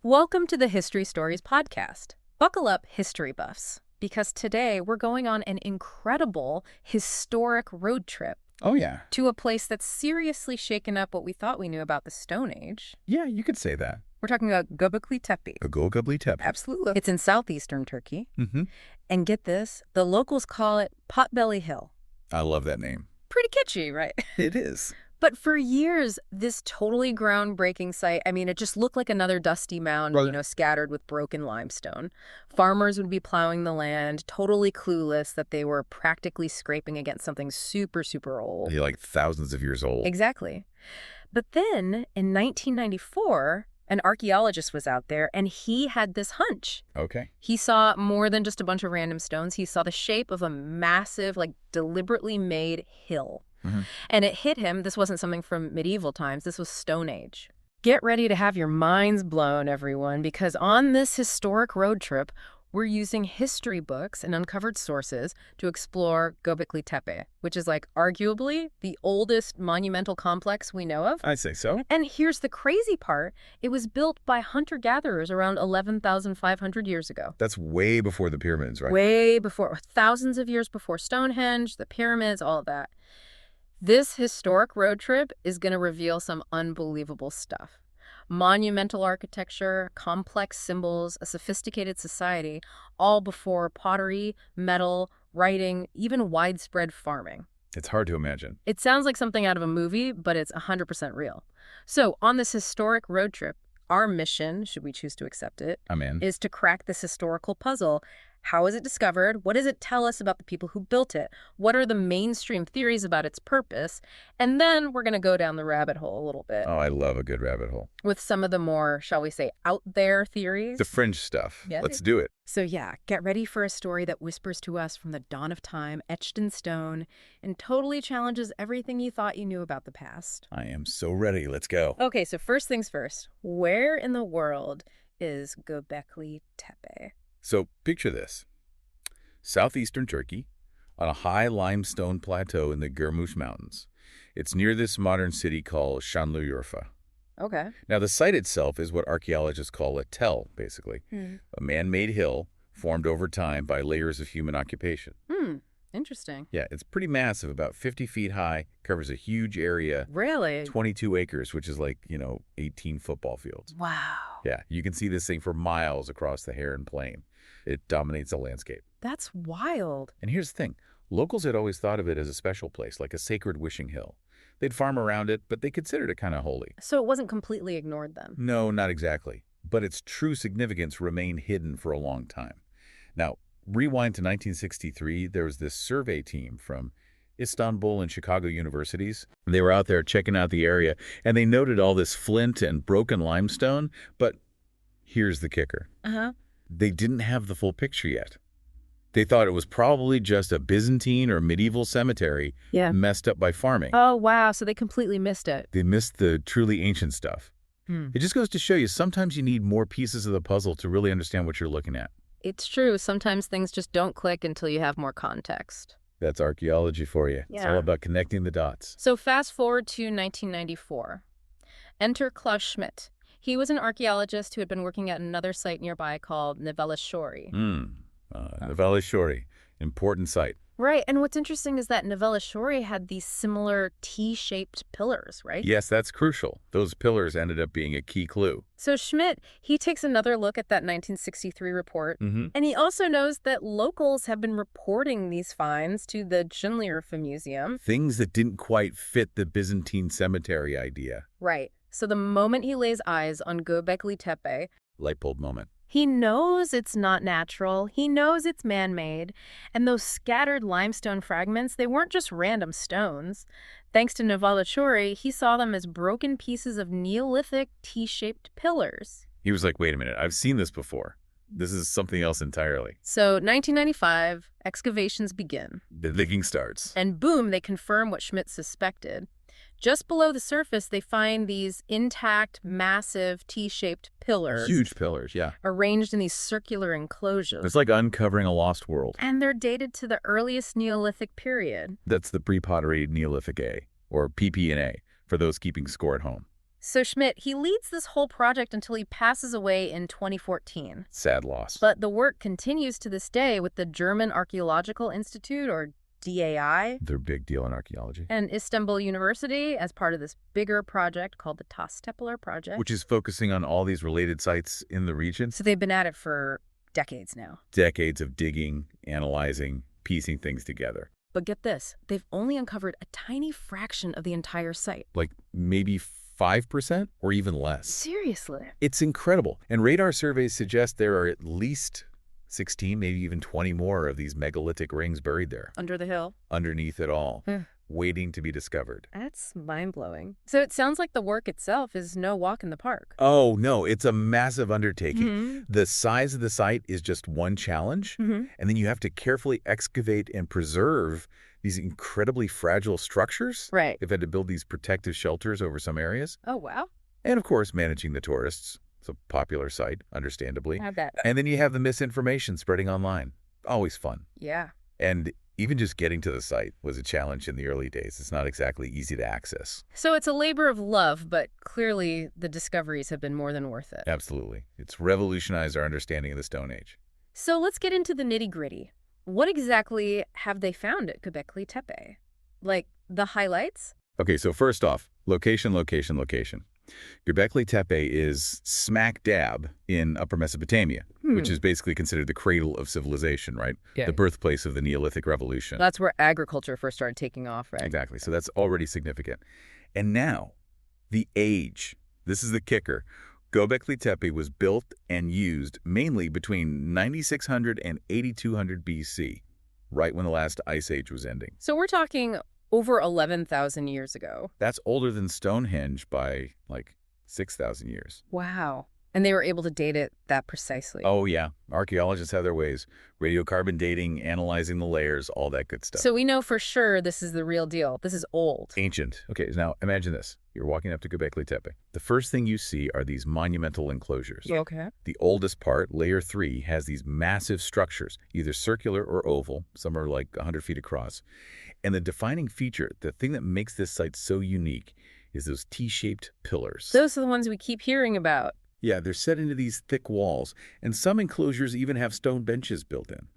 Welcome to the History Stories podcast. Buckle up, history buffs, because today we're going on an incredible historic road trip Oh, yeah. to a place that's seriously shaken up what we thought we knew about the Stone Age. Yeah, you could say that. We're talking about Göbekli Tepe. Göbekli Tepe. Absolutely. It's in southeastern Turkey. Mm-hmm. And get this, the locals call it Potbelly Hill. I love that name. Pretty kitschy, right? It is. But for years, this totally groundbreaking site, it just looked like another dusty mound, scattered with broken limestone. Farmers would be plowing the land, totally clueless that they were practically scraping against something super, super old. You're like thousands of years old. Exactly. But then, in 1994, an archaeologist was out there, and he had this hunch. Okay. He saw more than just a bunch of random stones. He saw the shape of a massive, deliberately made hill. Mm-hmm. And it hit him, this wasn't something from medieval times, this was Stone Age. Get ready to have your minds blown, everyone, because on this historic road trip, we're using history books and uncovered sources to explore Göbekli Tepe, which is arguably the oldest monumental complex we know of. I say so. And here's the crazy part. It was built by hunter-gatherers around 11,500 years ago. That's way before the pyramids, right? Way before, thousands of years before Stonehenge, the pyramids, all of that. This historic road trip is going to reveal some unbelievable stuff. Monumental architecture, complex symbols, a sophisticated society, all before pottery, metal, writing, even widespread farming. It's hard to imagine. It sounds like something out of a movie, but it's 100% real. So on this historic road trip, our mission, should we choose to accept it, I'm in. is to crack this historical puzzle. How was it discovered? What does it tell us about the people who built it? What are the mainstream theories about its purpose? And then we're going to go down the rabbit hole a little bit. Oh, I love a good rabbit hole. With some of the more, shall we say, out there theories. The fringe stuff. Yeah. Let's do it. So yeah, get ready for a story that whispers to us from the dawn of time, etched in stone, and totally challenges everything you thought you knew about the past. I am so ready. Let's go. Okay, so first things first. Where in the world is Göbekli Tepe? So picture this. Southeastern Turkey, on a high limestone plateau in the Gürmuş Mountains. It's near this modern city called Şanlıurfa. Okay. Now, the site itself is what archaeologists call a tell, basically. A man-made hill formed over time by layers of human occupation. Interesting. Yeah, it's pretty massive, about 50 feet high, covers a huge area. Really? 22 acres, which is 18 football fields. Wow. Yeah, you can see this thing for miles across the Heron Plain. It dominates the landscape. That's wild. And here's the thing. Locals had always thought of it as a special place, like a sacred wishing hill. They'd farm around it, but they considered it kind of holy. So it wasn't completely ignored then? No, not exactly. But its true significance remained hidden for a long time. Now, rewind to 1963, there was this survey team from Istanbul and Chicago universities. They were out there checking out the area, and they noted all this flint and broken limestone. But here's the kicker. They didn't have the full picture yet. They thought it was probably just a Byzantine or medieval cemetery messed up by farming. Oh, wow. So they completely missed it. They missed the truly ancient stuff. It just goes to show you sometimes you need more pieces of the puzzle to really understand what you're looking at. It's true. Sometimes things just don't click until you have more context. That's archaeology for you. Yeah. It's all about connecting the dots. So fast forward to 1994. Enter Klaus Schmidt. He was an archaeologist who had been working at another site nearby called Nevelishori. Nevelishori, important site. Right, and what's interesting is that Nevelishori had these similar T-shaped pillars, right? Yes, that's crucial. Those pillars ended up being a key clue. So Schmidt, he takes another look at that 1963 report, and he also knows that locals have been reporting these finds to the Şanlıurfa Museum. Things that didn't quite fit the Byzantine cemetery idea. Right. So the moment he lays eyes on Göbekli Tepe, Light bulb moment. he knows it's not natural. He knows it's man-made. And those scattered limestone fragments, they weren't just random stones. Thanks to Nevelishori, he saw them as broken pieces of Neolithic T-shaped pillars. He was like, wait a minute, I've seen this before. This is something else entirely. So 1995, excavations begin. The digging starts. And boom, they confirm what Schmidt suspected. Just below the surface, they find these intact, massive T-shaped pillars. Huge pillars, yeah. Arranged in these circular enclosures. It's like uncovering a lost world. And they're dated to the earliest Neolithic period. That's the pre-pottery Neolithic A, or PP&A, for those keeping score at home. So Schmidt, he leads this whole project until he passes away in 2014. Sad loss. But the work continues to this day with the German Archaeological Institute, or DAI, They're a big deal in archaeology. and Istanbul University as part of this bigger project called the Temporal Project. Which is focusing on all these related sites in the region. So they've been at it for decades now. Decades of digging, analyzing, piecing things together. But get this, they've only uncovered a tiny fraction of the entire site. Like maybe 5% or even less. Seriously? It's incredible. And radar surveys suggest there are at least 16, maybe even 20 more of these megalithic rings buried there. Under the hill? Underneath it all, waiting to be discovered. That's mind-blowing. So it sounds like the work itself is no walk in the park. Oh, no, it's a massive undertaking. Mm-hmm. The size of the site is just one challenge, and then you have to carefully excavate and preserve these incredibly fragile structures. Right. They've had to build these protective shelters over some areas. Oh, wow. And, of course, managing the tourists. It's a popular site, understandably. I bet. And then you have the misinformation spreading online. Always fun. Yeah. And even just getting to the site was a challenge in the early days. It's not exactly easy to access. So it's a labor of love, but clearly the discoveries have been more than worth it. Absolutely. It's revolutionized our understanding of the Stone Age. So let's get into the nitty-gritty. What exactly have they found at Göbekli Tepe? Like, the highlights? Okay, so first off, location, location, location. Göbekli Tepe is smack dab in Upper Mesopotamia, which is basically considered the cradle of civilization, right? Yeah. The birthplace of the Neolithic Revolution. That's where agriculture first started taking off, right? Exactly. So that's already significant. And now, the age. This is the kicker. Göbekli Tepe was built and used mainly between 9600 and 8200 BC, right when the last ice age was ending. So we're talking over 11,000 years ago. That's older than Stonehenge by, like, 6,000 years. Wow. And they were able to date it that precisely. Oh, yeah. Archaeologists have their ways. Radiocarbon dating, analyzing the layers, all that good stuff. So we know for sure this is the real deal. This is old. Ancient. Okay, now imagine this. You're walking up to Göbekli Tepe. The first thing you see are these monumental enclosures. Okay. The oldest part, layer 3, has these massive structures, either circular or oval. Some are like 100 feet across. And the defining feature, the thing that makes this site so unique, is those T-shaped pillars. Those are the ones we keep hearing about. Yeah, they're set into these thick walls, and some enclosures even have stone benches built in.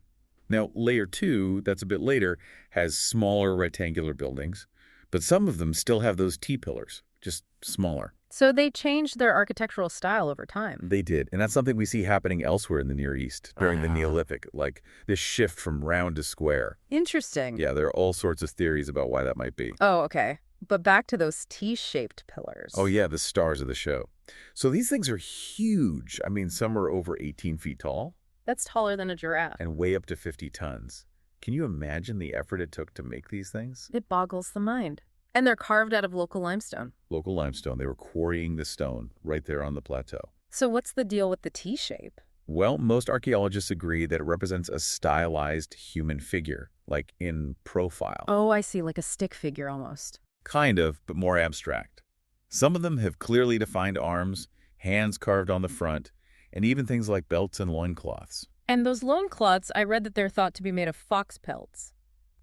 Now, layer 2, that's a bit later, has smaller rectangular buildings, but some of them still have those T-pillars, just smaller. So they changed their architectural style over time. They did, and that's something we see happening elsewhere in the Near East during the Neolithic, like this shift from round to square. Interesting. Yeah, there are all sorts of theories about why that might be. Oh, okay. But back to those T-shaped pillars. Oh, yeah, the stars of the show. So these things are huge. I mean, some are over 18 feet tall. That's taller than a giraffe. And weigh up to 50 tons. Can you imagine the effort it took to make these things? It boggles the mind. And they're carved out of local limestone. Local limestone. They were quarrying the stone right there on the plateau. So what's the deal with the T-shape? Well, most archaeologists agree that it represents a stylized human figure, like in profile. Oh, I see, like a stick figure almost. Kind of, but more abstract. Some of them have clearly defined arms, hands carved on the front, and even things like belts and loincloths. And those loincloths, I read that they're thought to be made of fox pelts.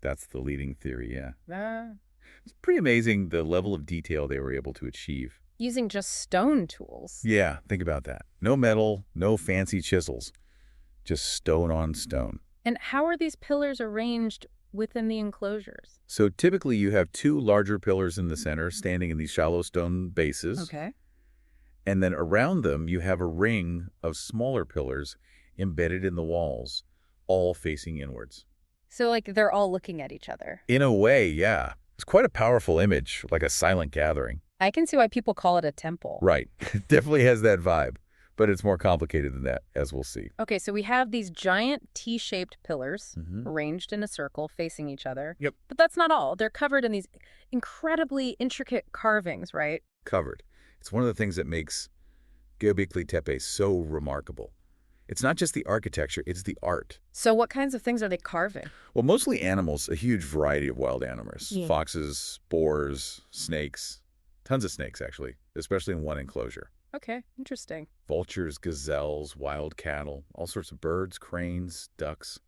That's the leading theory, yeah. Ah. It's pretty amazing the level of detail they were able to achieve. Using just stone tools. Yeah, think about that. No metal, no fancy chisels. Just stone on stone. And how are these pillars arranged within the enclosures? So typically you have two larger pillars in the center standing in these shallow stone bases. Okay. And then around them you have a ring of smaller pillars embedded in the walls, all facing inwards. So like they're all looking at each other. In a way, yeah. It's quite a powerful image, like a silent gathering. I can see why people call it a temple. Right. It definitely has that vibe. But it's more complicated than that, as we'll see. Okay, so we have these giant T-shaped pillars Mm-hmm. arranged in a circle facing each other. Yep. But that's not all. They're covered in these incredibly intricate carvings, right? Covered. It's one of the things that makes Göbekli Tepe so remarkable. It's not just the architecture, it's the art. So what kinds of things are they carving? Well, mostly animals, a huge variety of wild animals. Yeah. Foxes, boars, snakes. Tons of snakes, actually, especially in one enclosure. Okay, interesting. Vultures, gazelles, wild cattle, all sorts of birds, cranes, ducks,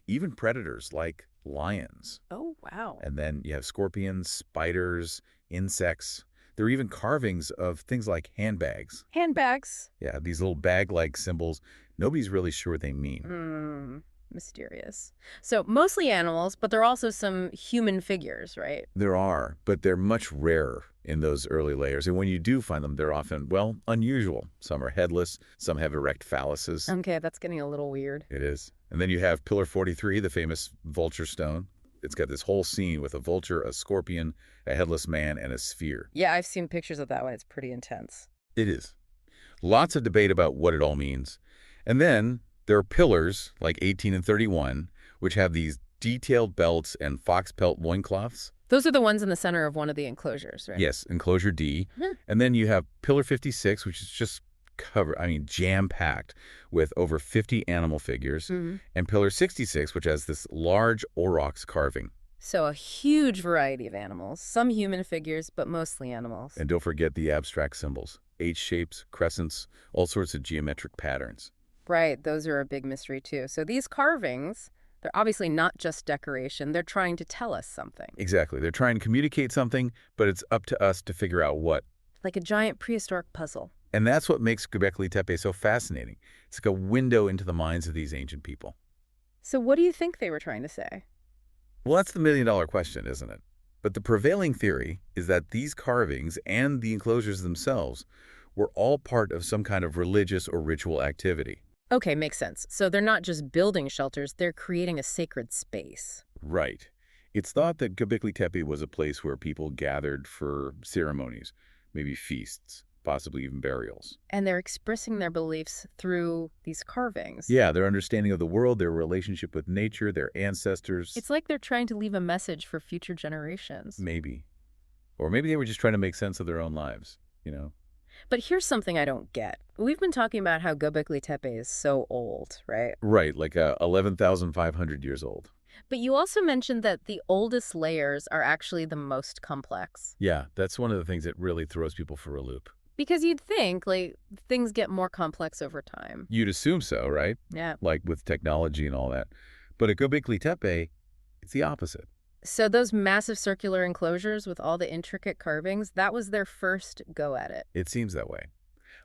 even predators like lions. Oh, wow. And then you have scorpions, spiders, insects. There are even carvings of things like handbags. Handbags. Yeah, these little bag-like symbols. Nobody's really sure what they mean. Mysterious. So mostly animals, but there are also some human figures, right? There are, but they're much rarer in those early layers. And when you do find them, they're often, well, unusual. Some are headless, some have erect phalluses. Okay, that's getting a little weird. It is. And then you have Pillar 43, the famous vulture stone. It's got this whole scene with a vulture, a scorpion, a headless man, and a sphere. Yeah, I've seen pictures of that one. It's pretty intense. It is. Lots of debate about what it all means. And then there are pillars, like 18 and 31, which have these detailed belts and fox pelt loincloths. Those are the ones in the center of one of the enclosures, right? Yes, enclosure D. And then you have Pillar 56, which is just jam-packed with over 50 animal figures, and Pillar 66, which has this large aurochs carving. So a huge variety of animals, some human figures, but mostly animals. And don't forget the abstract symbols, H-shapes, crescents, all sorts of geometric patterns. Right, those are a big mystery too. So these carvings, they're obviously not just decoration, they're trying to tell us something. Exactly. They're trying to communicate something, but it's up to us to figure out what. Like a giant prehistoric puzzle. And that's what makes Göbekli Tepe so fascinating. It's like a window into the minds of these ancient people. So what do you think they were trying to say? Well, that's the million-dollar question, isn't it? But the prevailing theory is that these carvings and the enclosures themselves were all part of some kind of religious or ritual activity. Okay, makes sense. So they're not just building shelters, they're creating a sacred space. Right. It's thought that Göbekli Tepe was a place where people gathered for ceremonies, maybe feasts, possibly even burials. And they're expressing their beliefs through these carvings. Yeah, their understanding of the world, their relationship with nature, their ancestors. It's like they're trying to leave a message for future generations. Maybe. Or maybe they were just trying to make sense of their own lives, you know? But here's something I don't get. We've been talking about how Göbekli Tepe is so old, right? Right, like 11,500 years old. But you also mentioned that the oldest layers are actually the most complex. Yeah, that's one of the things that really throws people for a loop. Because you'd think, like, things get more complex over time. You'd assume so, right? Yeah. Like with technology and all that. But at Göbekli Tepe, it's the opposite. So those massive circular enclosures with all the intricate carvings, that was their first go at it. It seems that way.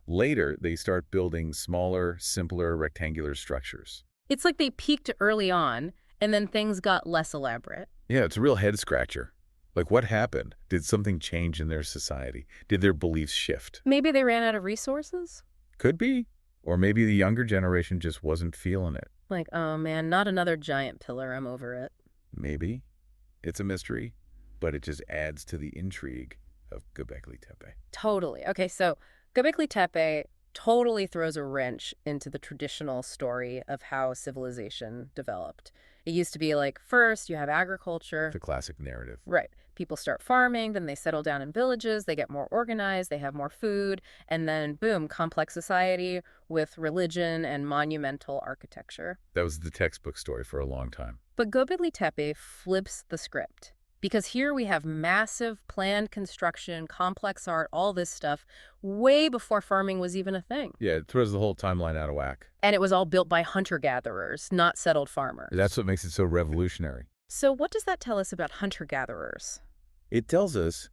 Later, they start building smaller, simpler, rectangular structures. It's like they peaked early on, and then things got less elaborate. Yeah, it's a real head-scratcher. Like, what happened? Did something change in their society? Did their beliefs shift? Maybe they ran out of resources? Could be. Or maybe the younger generation just wasn't feeling it. Like, oh man, not another giant pillar, I'm over it. Maybe. It's a mystery, but it just adds to the intrigue of Göbekli Tepe. Totally. Okay, so Göbekli Tepe totally throws a wrench into the traditional story of how civilization developed. It used to be like, first you have agriculture. The classic narrative. Right. People start farming, then they settle down in villages, they get more organized, they have more food, and then boom, complex society with religion and monumental architecture. That was the textbook story for a long time. But Göbekli Tepe flips the script. Because here we have massive planned construction, complex art, all this stuff, way before farming was even a thing. Yeah, it throws the whole timeline out of whack. And it was all built by hunter-gatherers, not settled farmers. That's what makes it so revolutionary. So what does that tell us about hunter-gatherers? It tells us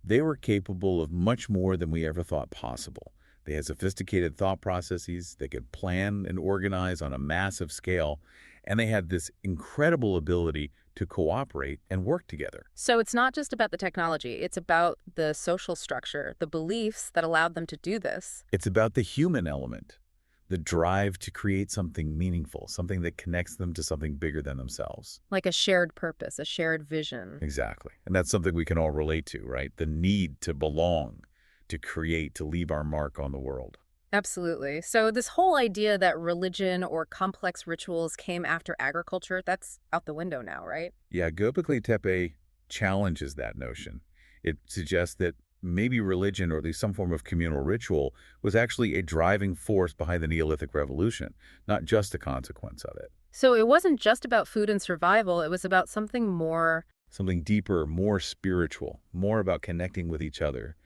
they were capable of much more than we ever thought possible. They had sophisticated thought processes, they could plan and organize on a massive scale, and they had this incredible ability to cooperate and work together. So it's not just about the technology, it's about the social structure, the beliefs that allowed them to do this. It's about the human element, the drive to create something meaningful, something that connects them to something bigger than themselves. Like a shared purpose, a shared vision. Exactly. And that's something we can all relate to, right? The need to belong, to create, to leave our mark on the world. Absolutely. So this whole idea that religion or complex rituals came after agriculture, that's out the window now, right? Yeah, Göbekli Tepe challenges that notion. It suggests that maybe religion, or at least some form of communal ritual, was actually a driving force behind the Neolithic revolution, not just a consequence of it. So it wasn't just about food and survival, it was about something more. Something deeper, more spiritual, more about connecting with each other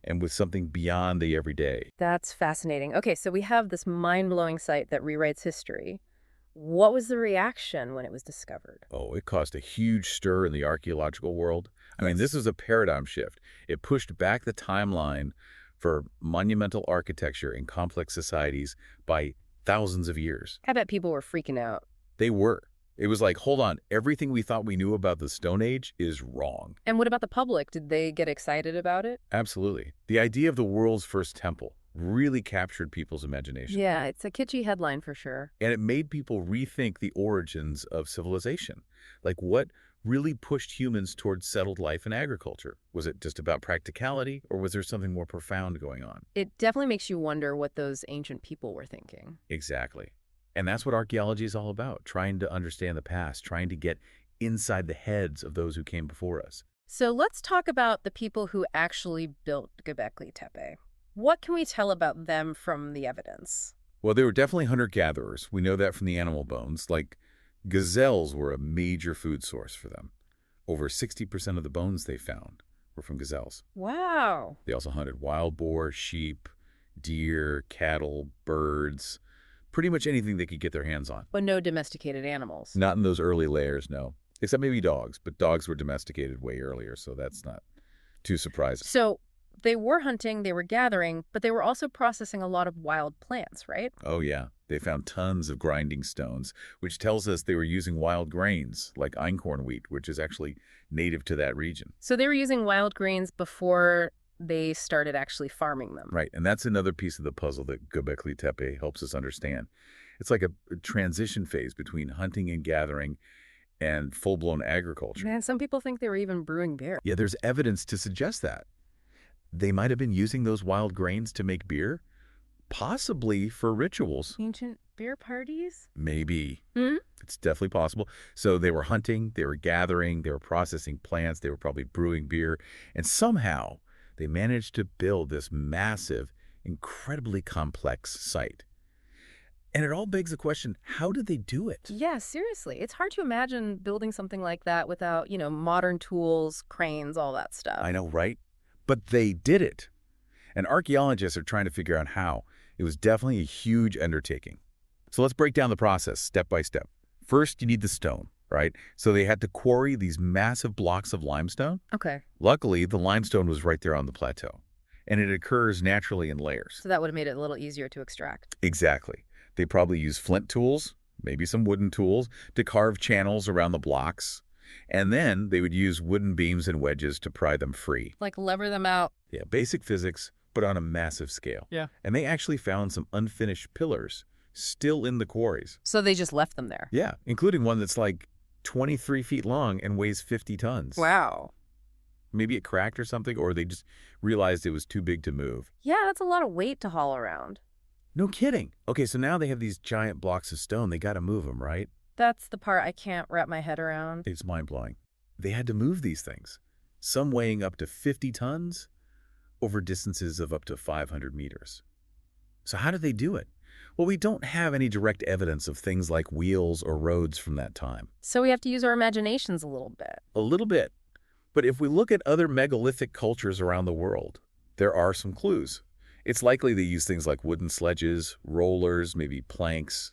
and with something beyond the everyday. That's fascinating. Okay, so we have this mind-blowing site that rewrites history. What was the reaction when it was discovered? Oh, it caused a huge stir in the archaeological world. I mean, this Yes. is a paradigm shift. It pushed back the timeline for monumental architecture in complex societies by thousands of years. I bet people were freaking out. They were. It was like, hold on, everything we thought we knew about the Stone Age is wrong. And what about the public? Did they get excited about it? Absolutely. The idea of the world's first temple really captured people's imagination. Yeah, it's a kitschy headline for sure. And it made people rethink the origins of civilization. Like, what really pushed humans towards settled life and agriculture? Was it just about practicality, or was there something more profound going on? It definitely makes you wonder what those ancient people were thinking. Exactly. And that's what archaeology is all about, trying to understand the past, trying to get inside the heads of those who came before us. So let's talk about the people who actually built Göbekli Tepe. What can we tell about them from the evidence? Well, they were definitely hunter-gatherers. We know that from the animal bones. Like, gazelles were a major food source for them. Over 60% of the bones they found were from gazelles. Wow. They also hunted wild boar, sheep, deer, cattle, birds, pretty much anything they could get their hands on. But no domesticated animals. Not in those early layers, no. Except maybe dogs, but dogs were domesticated way earlier, so that's not too surprising. So they were hunting, they were gathering, but they were also processing a lot of wild plants, right? Oh, yeah. They found tons of grinding stones, which tells us they were using wild grains, like einkorn wheat, which is actually native to that region. So they were using wild grains before they started actually farming them. Right, and that's another piece of the puzzle that Göbekli Tepe helps us understand. It's like a transition phase between hunting and gathering and full-blown agriculture. Man, some people think they were even brewing beer. Yeah, there's evidence to suggest that. They might have been using those wild grains to make beer, possibly for rituals. Ancient beer parties? Maybe. Hmm? It's definitely possible. So they were hunting, they were gathering, they were processing plants, they were probably brewing beer, and somehow they managed to build this massive, incredibly complex site. And it all begs the question, how did they do it? Yeah, seriously. It's hard to imagine building something like that without, modern tools, cranes, all that stuff. I know, right? But they did it. And archaeologists are trying to figure out how. It was definitely a huge undertaking. So let's break down the process step by step. First, you need the stone, right? So they had to quarry these massive blocks of limestone. Okay. Luckily, the limestone was right there on the plateau, and it occurs naturally in layers. So that would have made it a little easier to extract. Exactly. They probably used flint tools, maybe some wooden tools, to carve channels around the blocks. And then they would use wooden beams and wedges to pry them free. Like lever them out. Yeah, basic physics, but on a massive scale. Yeah. And they actually found some unfinished pillars still in the quarries. So they just left them there. Yeah, including one that's like 23 feet long and weighs 50 tons. Wow. Maybe it cracked or something, or they just realized it was too big to move. Yeah, that's a lot of weight to haul around. No kidding. Okay, so now they have these giant blocks of stone. They got to move them, right? That's the part I can't wrap my head around. It's mind-blowing. They had to move these things, some weighing up to 50 tons over distances of up to 500 meters. So how did they do it? Well, we don't have any direct evidence of things like wheels or roads from that time. So we have to use our imaginations a little bit. A little bit. But if we look at other megalithic cultures around the world, there are some clues. It's likely they use things like wooden sledges, rollers, maybe planks,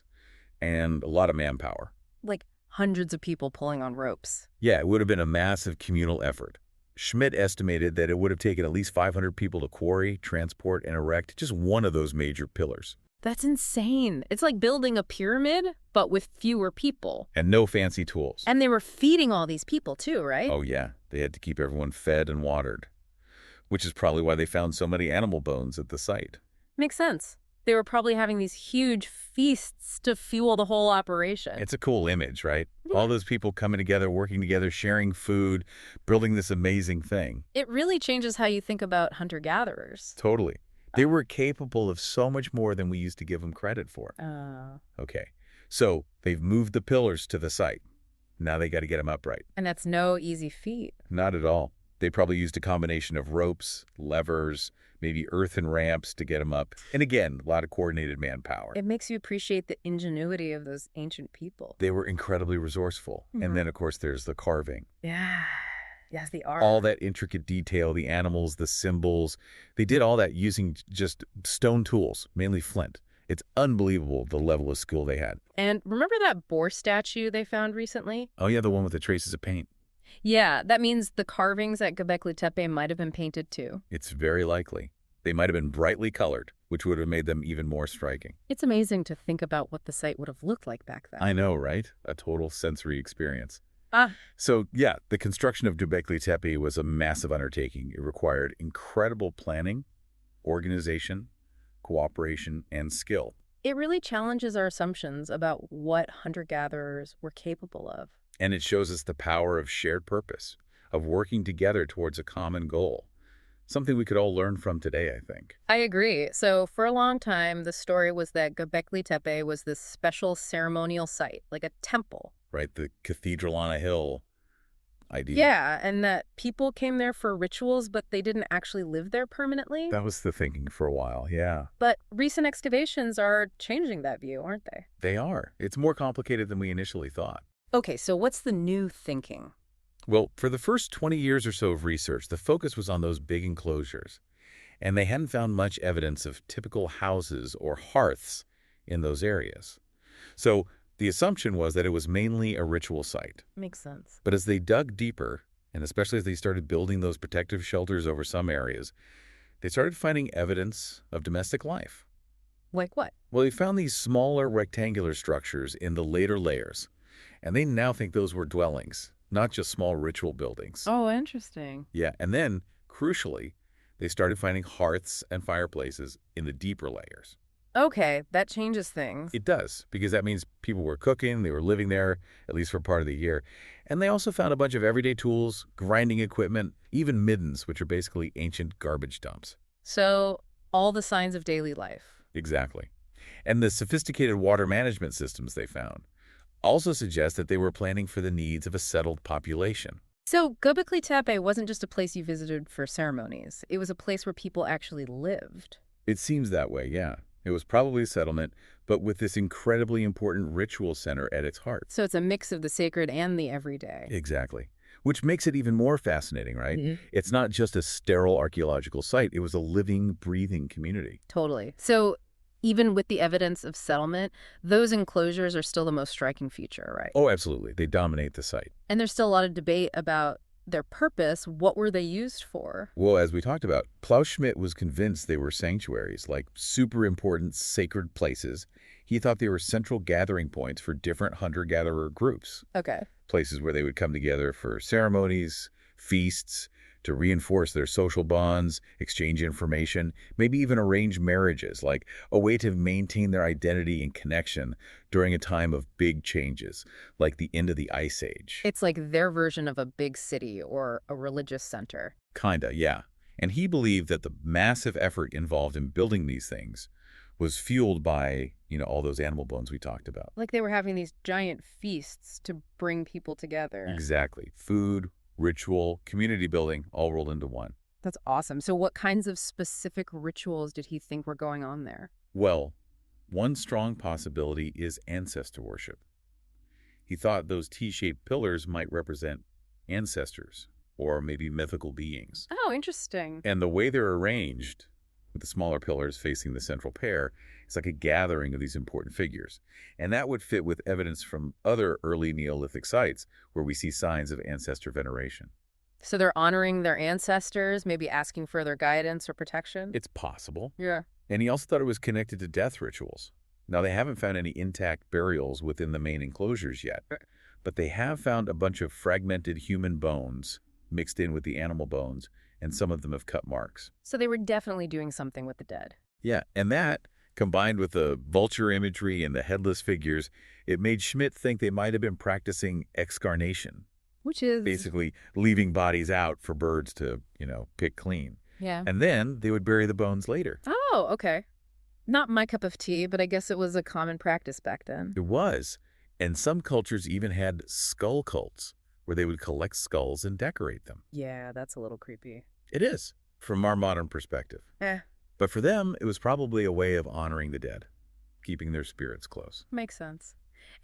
and a lot of manpower. Like hundreds of people pulling on ropes. Yeah, it would have been a massive communal effort. Schmidt estimated that it would have taken at least 500 people to quarry, transport, and erect just one of those major pillars. That's insane. It's like building a pyramid, but with fewer people. And no fancy tools. And they were feeding all these people too, right? Oh yeah, they had to keep everyone fed and watered. Which is probably why they found so many animal bones at the site. Makes sense. They were probably having these huge feasts to fuel the whole operation. It's a cool image, right? Yeah. All those people coming together, working together, sharing food, building this amazing thing. It really changes how you think about hunter-gatherers. Totally. They were capable of so much more than we used to give them credit for. Okay, so they've moved the pillars to the site. Now they got to get them upright. And that's no easy feat. Not at all. They probably used a combination of ropes, levers, maybe earthen ramps to get them up. And again, a lot of coordinated manpower. It makes you appreciate the ingenuity of those ancient people. They were incredibly resourceful. Mhm. And then, of course, there's the carving. Yeah. Yes, the art. All that intricate detail, the animals, the symbols. They did all that using just stone tools, mainly flint. It's unbelievable the level of skill they had. And remember that boar statue they found recently? Oh yeah, the one with the traces of paint. Yeah, that means the carvings at Göbekli Tepe might have been painted too. It's very likely. They might have been brightly colored, which would have made them even more striking. It's amazing to think about what the site would have looked like back then. I know, right? A total sensory experience. Ah, So yeah, the construction of Göbekli Tepe was a massive undertaking. It required incredible planning, organization, cooperation, and skill. it really challenges our assumptions about what hunter-gatherers were capable of. And it shows us the power of shared purpose, of working together towards a common goal. Something we could all learn from today, I think. I agree. So for a long time, the story was that Göbekli Tepe was this special ceremonial site, like a temple. Right? The cathedral on a hill idea. Yeah, and that people came there for rituals, but they didn't actually live there permanently. That was the thinking for a while, yeah. But recent excavations are changing that view, aren't they? They are. It's more complicated than we initially thought. Okay, so what's the new thinking? Well, for the first 20 years or so of research, the focus was on those big enclosures, and they hadn't found much evidence of typical houses or hearths in those areas. So the assumption was that it was mainly a ritual site. Makes sense. But as they dug deeper, and especially as they started building those protective shelters over some areas, they started finding evidence of domestic life. Like what? Well, they found these smaller rectangular structures in the later layers, and they now think those were dwellings, not just small ritual buildings. Oh, interesting. Yeah, and then, crucially, they started finding hearths and fireplaces in the deeper layers. Okay, that changes things. It does, because that means people were cooking, they were living there, at least for part of the year. And they also found a bunch of everyday tools, grinding equipment, even middens, which are basically ancient garbage dumps. So, all the signs of daily life. Exactly. And the sophisticated water management systems they found also suggest that they were planning for the needs of a settled population. So, Göbekli Tepe wasn't just a place you visited for ceremonies. It was a place where people actually lived. It seems that way, yeah. It was probably a settlement, but with this incredibly important ritual center at its heart. So it's a mix of the sacred and the everyday. Exactly. Which makes it even more fascinating, right? Mhm. It's not just a sterile archaeological site. It was a living, breathing community. Totally. So even with the evidence of settlement, those enclosures are still the most striking feature, right? Oh, absolutely. They dominate the site. And there's still a lot of debate about their purpose. What were they used for? Well, as we talked about, Klaus Schmidt was convinced they were sanctuaries, like super important sacred places. He thought they were central gathering points for different hunter-gatherer groups. Okay. Places where they would come together for ceremonies, feasts, to reinforce their social bonds, exchange information, maybe even arrange marriages, like a way to maintain their identity and connection during a time of big changes, like the end of the Ice Age. It's like their version of a big city or a religious center. Kinda, yeah. And he believed that the massive effort involved in building these things was fueled by, all those animal bones we talked about. Like they were having these giant feasts to bring people together. Exactly. Food, ritual, community building, all rolled into one. That's awesome. So what kinds of specific rituals did he think were going on there? Well, one strong possibility is ancestor worship. He thought those T-shaped pillars might represent ancestors or maybe mythical beings. Oh, interesting. And the way they're arranged, with the smaller pillars facing the central pair, it's like a gathering of these important figures. And that would fit with evidence from other early Neolithic sites where we see signs of ancestor veneration. So they're honoring their ancestors, maybe asking for their guidance or protection? It's possible. Yeah. And he also thought it was connected to death rituals. Now, they haven't found any intact burials within the main enclosures yet, but they have found a bunch of fragmented human bones mixed in with the animal bones, and some of them have cut marks. So they were definitely doing something with the dead. Yeah, and that, combined with the vulture imagery and the headless figures, it made Schmidt think they might have been practicing excarnation. Which is... Basically leaving bodies out for birds to, pick clean. Yeah. And then they would bury the bones later. Oh, okay. Not my cup of tea, but I guess it was a common practice back then. It was. And some cultures even had skull cults, where they would collect skulls and decorate them. Yeah, that's a little creepy. It is, from our modern perspective. But for them, it was probably a way of honoring the dead, keeping their spirits close. Makes sense.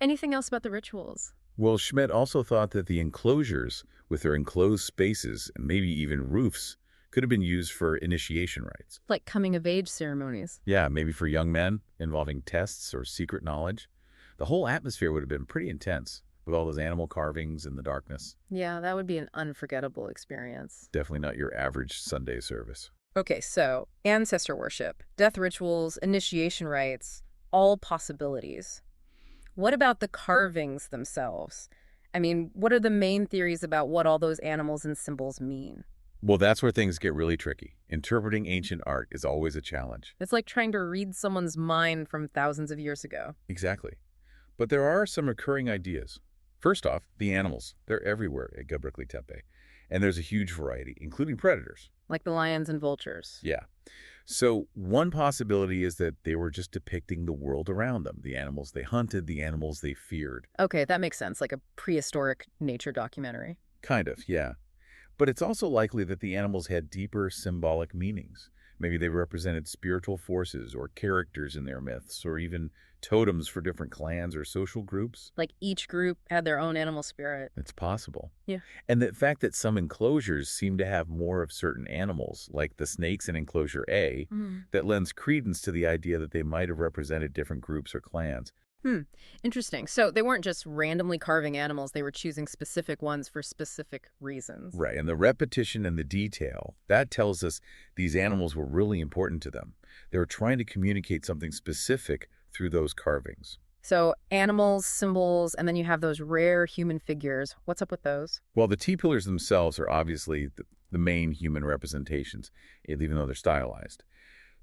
Anything else about the rituals? Well, Schmidt also thought that the enclosures, with their enclosed spaces and maybe even roofs, Could have been used for initiation rites. Like coming-of-age ceremonies. Yeah, maybe for young men, involving tests or secret knowledge. The whole atmosphere would have been pretty intense, with all those animal carvings in the darkness. Yeah, that would be an unforgettable experience. Definitely not your average Sunday service. Okay, so ancestor worship, death rituals, initiation rites, all possibilities. What about the carvings themselves? I mean, what are the main theories about what all those animals and symbols mean? Well, that's where things get really tricky. Interpreting ancient art is always a challenge. It's like trying to read someone's mind from thousands of years ago. Exactly. But there are some recurring ideas. First off, the animals. They're everywhere at Göbekli Tepe. And there's a huge variety, including predators. Like the lions and vultures. Yeah. So one possibility is that they were just depicting the world around them, the animals they hunted, the animals they feared. Okay, that makes sense, like a prehistoric nature documentary. Kind of, yeah. But it's also likely that the animals had deeper symbolic meanings. Maybe they represented spiritual forces or characters in their myths, or even totems for different clans or social groups. Like each group had their own animal spirit. It's possible. Yeah. And the fact that some enclosures seem to have more of certain animals, like the snakes in enclosure A, that lends credence to the idea that they might have represented different groups or clans. Interesting. So they weren't just randomly carving animals, they were choosing specific ones for specific reasons. Right, and the repetition and the detail, that tells us these animals were really important to them. They were trying to communicate something specific through those carvings. So animals, symbols, and then you have those rare human figures. What's up with those? Well, the T-pillars themselves are obviously the main human representations, even though they're stylized.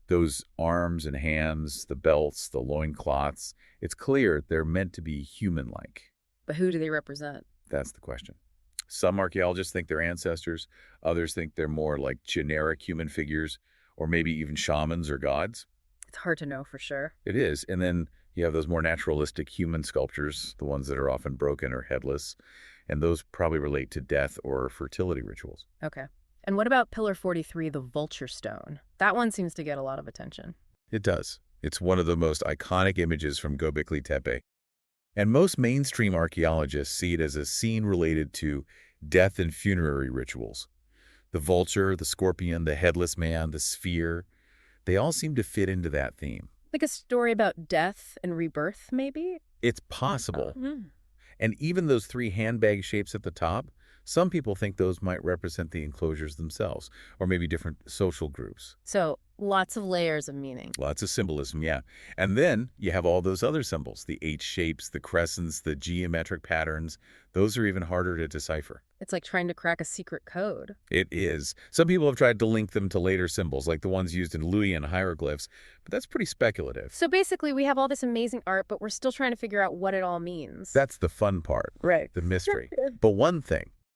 Those arms and hands, the belts, the loincloths, it's clear they're meant to be human-like. But who do they represent? That's the question. Some archaeologists think they're ancestors. Others think they're more like generic human figures, or maybe even shamans or gods. It's hard to know for sure. It is. And then you have those more naturalistic human sculptures, the ones that are often broken or headless, and those probably relate to death or fertility rituals. Okay. And what about Pillar 43, the vulture stone? That one seems to get a lot of attention. It does. It's one of the most iconic images from Göbekli Tepe. And most mainstream archaeologists see it as a scene related to death and funerary rituals. The vulture, the scorpion, the headless man, the sphere, they all seem to fit into that theme. Like a story about death and rebirth, maybe? It's possible. And even those three handbag shapes at the top, some people think those might represent the enclosures themselves, or maybe different social groups. So lots of layers of meaning. Lots of symbolism, yeah. And then you have all those other symbols, the H shapes, the crescents, the geometric patterns. Those are even harder to decipher. It's like trying to crack a secret code. It is. Some people have tried to link them to later symbols, like the ones used in Luwian hieroglyphs, but that's pretty speculative. So basically, we have all this amazing art, but we're still trying to figure out what it all means. That's the fun part. Right. The mystery. But one thing,